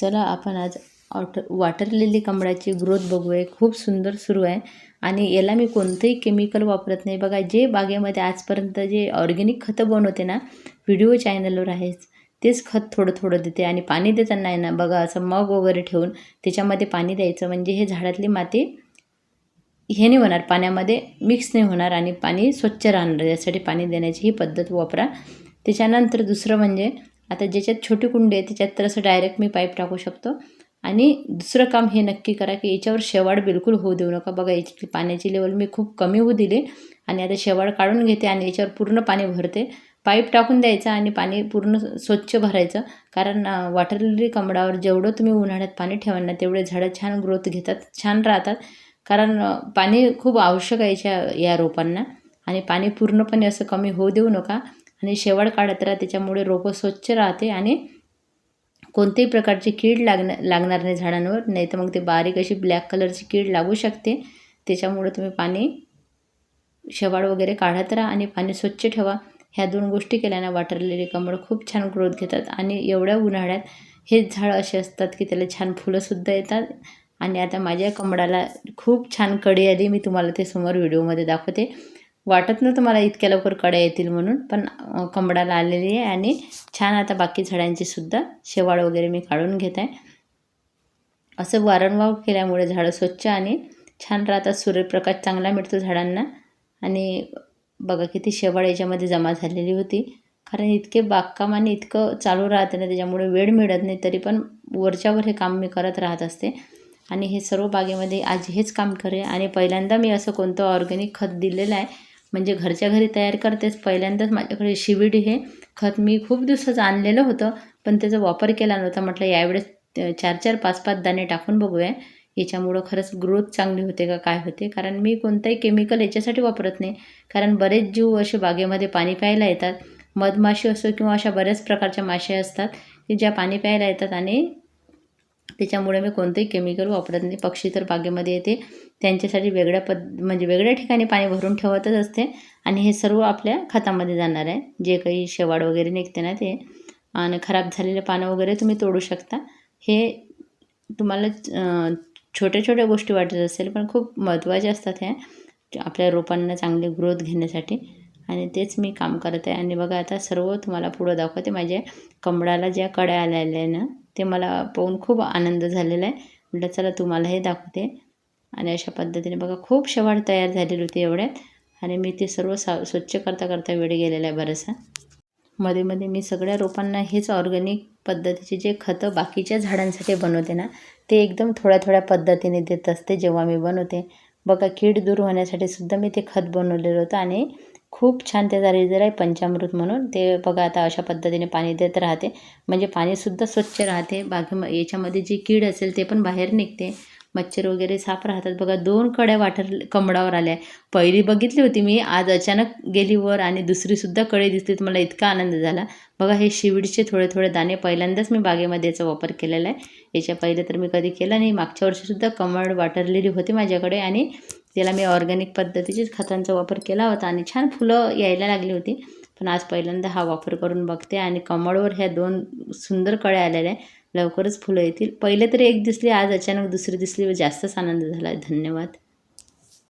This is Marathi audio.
चला आपण आज वॉटर लिली कमळाची ग्रोथ बघूया. खूप सुंदर सुरू आहे आणि याला मी कोणतंही केमिकल वापरत नाही. बघा, जे बागेमध्ये आजपर्यंत जे ऑर्गॅनिक खतं बनवते ना, व्हिडिओ चॅनलवर आहेच, तेच खत थोडं थोडं देते. आणि पाणी देताना आहे ना, बघा असं मग वगैरे ठेवून त्याच्यामध्ये पाणी द्यायचं, म्हणजे हे झाडातली माती हे नाही होणार, पाण्यामध्ये मिक्स नाही होणार आणि पाणी स्वच्छ राहणार. यासाठी पाणी देण्याची ही पद्धत वापरा. त्याच्यानंतर दुसरं म्हणजे आता ज्याच्यात छोटी कुंडी आहे त्याच्यात तर असं डायरेक्ट मी पाईप टाकू शकतो. आणि दुसरं काम हे नक्की करा की याच्यावर शेवाळ बिलकुल होऊ देऊ नका. बघा, याची पाण्याची लेवल मी खूप कमी होऊ दिली आणि आता शेवाळ काढून घेते आणि याच्यावर पूर्ण पाणी भरते. पाईप टाकून द्यायचं आणि पाणी पूर्ण स्वच्छ भरायचं. कारण वॉटर लिली कमळावर जेवढं तुम्ही उन्हाळ्यात पाणी ठेवाल ना, तेवढे झाडं छान ग्रोथ घेतात, छान राहतात. कारण पाणी खूप आवश्यक आहे या रोपांना. आणि पाणी पूर्णपणे असं कमी होऊ देऊ नका आणि शेवाळ काढत राहा. त्याच्यामुळे रोपं स्वच्छ राहते आणि कोणत्याही प्रकारची कीड लागणार नाही झाडांवर. नाही तर मग ते बारीक अशी ब्लॅक कलरची कीड लागू शकते. त्याच्यामुळे तुम्ही पाणी शेवाळ वगैरे काढत राहा आणि पाणी स्वच्छ ठेवा. ह्या 2 गोष्टी केल्यानं वॉटर लिली कमळ खूप छान ग्रोथ घेतात. आणि एवढ्या उन्हाळ्यात हे झाड असे असतात की त्याला छान फुलंसुद्धा येतात. आणि आता माझ्या कमळाला खूप छान कळी आली. मी तुम्हाला ते समोर व्हिडिओमध्ये दाखवते. वाटत नव्हतं मला इतक्या लवकर कळ्या येतील म्हणून, पण कमळाला आलेली आहे. आणि छान आता बाकी झाडांची सुद्धा शेवाळ वगैरे मी काढून घेत आहे. असं वारंवार केल्यामुळे झाडं स्वच्छ आणि छान राहतात. सूर्यप्रकाश चांगला मिळतो झाडांना. आणि बघा किती शेवाळ याच्यामध्ये जमा झालेली होती. कारण इतके बागकाम आणि इतकं चालू राहते ना, त्याच्यामुळे वेळ मिळत नाही. तरी पण वरच्यावर हे काम मी करत राहत असते. आणि हे सर्व बागेमध्ये आज हेच काम करेन. आणि पहिल्यांदा मी असं कोणतं ऑर्गॅनिक खत दिलेलं आहे, म्हणजे घरच्या घरी तयार करतेच. पहिल्यांदाच माझ्याकडे शिविडी हे खत मी खूप दिवसाचं आणलेलं होतं, पण त्याचा वापर केला नव्हता. म्हटलं यावेळेस 4-4, 5-5 दाणे टाकून बघूया, याच्यामुळं खरंच ग्रोथ चांगली होते का काय होते. कारण मी कोणताही केमिकल याच्यासाठी वापरत नाही. कारण बरेच जीव असे बागेमध्ये पाणी प्यायला येतात. मधमाशी असो किंवा अशा बऱ्याच प्रकारच्या माश्या असतात की ज्या पाणी प्यायला येतात आणि त्याच्यामुळे मी कोणतंही केमिकल वापरत नाही. पक्षी तर बागेमध्ये येते, त्यांच्यासाठी म्हणजे वेगळ्या ठिकाणी पाणी भरून ठेवतच असते. आणि हे सर्व आपल्या खतामध्ये जाणार आहे. जे काही शेवाळ वगैरे निघते ना ते, आणि खराब झालेले पानं वगैरे तुम्ही तोडू शकता. हे तुम्हाला छोट्या छोट्या गोष्टी वाटत असेल, पण खूप महत्त्वाच्या असतात ह्या आपल्या रोपांना चांगली ग्रोथ घेण्यासाठी. आणि तेच मी काम करत आहे. आणि बघा, आता सर्व तुम्हाला पुढं दाखवते. माझ्या कमळाला ज्या कळ्या आलेल्या आहे ना, ते मला पाहून खूप आनंद झालेला आहे. म्हटलं चला तुम्हाला हे दाखवते. आणि अशा पद्धतीने बघा खूप शेवाळ तयार झालेली होती एवढ्यात. आणि मी ते सर्व स्वच्छ करता करता वेळ गेलेला आहे बराचसा. मध्ये मध्ये मी सगळ्या रोपांना हेच ऑर्गॅनिक पद्धतीचे जे खतं बाकीच्या झाडांसाठी बनवते ना, ते एकदम थोड्या थोड्या पद्धतीने देत असते जेव्हा मी बनवते. बघा, कीड दूर होण्यासाठी सुद्धा मी ते खत बनवलेलं होतं आणि खूप छान त्याचा रिझल्ट आहे, पंचामृत म्हणून. ते बघा आता अशा पद्धतीने पाणी देत राहते, म्हणजे पाणीसुद्धा स्वच्छ राहते. याच्यामध्ये जी कीड असेल ते पण बाहेर निघते. मच्छर वगैरे साफ राहतात. बघा, 2 कळ्या कमळावर आल्या. पहिली बघितली होती मी, आज अचानक गेली वर आणि दुसरीसुद्धा कळी दिसली तर मला इतका आनंद झाला. बघा, हे शिविडचे थोडे थोडे दाणे पहिल्यांदाच मी बागेमध्ये याचा वापर केलेला आहे. याच्या पहिले तर मी कधी केला नाही. मागच्या वर्षीसुद्धा कमळ वॉटर लिली होती माझ्याकडे आणि त्याला मी ऑर्गॅनिक पद्धतीचीच खतांचा वापर केला होता आणि छान फुलं यायला लागली होती. पण आज पहिल्यांदा हा वापर करून बघते आणि कमळवर ह्या 2 सुंदर कळ्या आलेल्या आहे. लवकरच फुलं येतील. पहिले तरी एक दिसली, आज अचानक दुसरी दिसली व जास्तच आनंद झाला. धन्यवाद.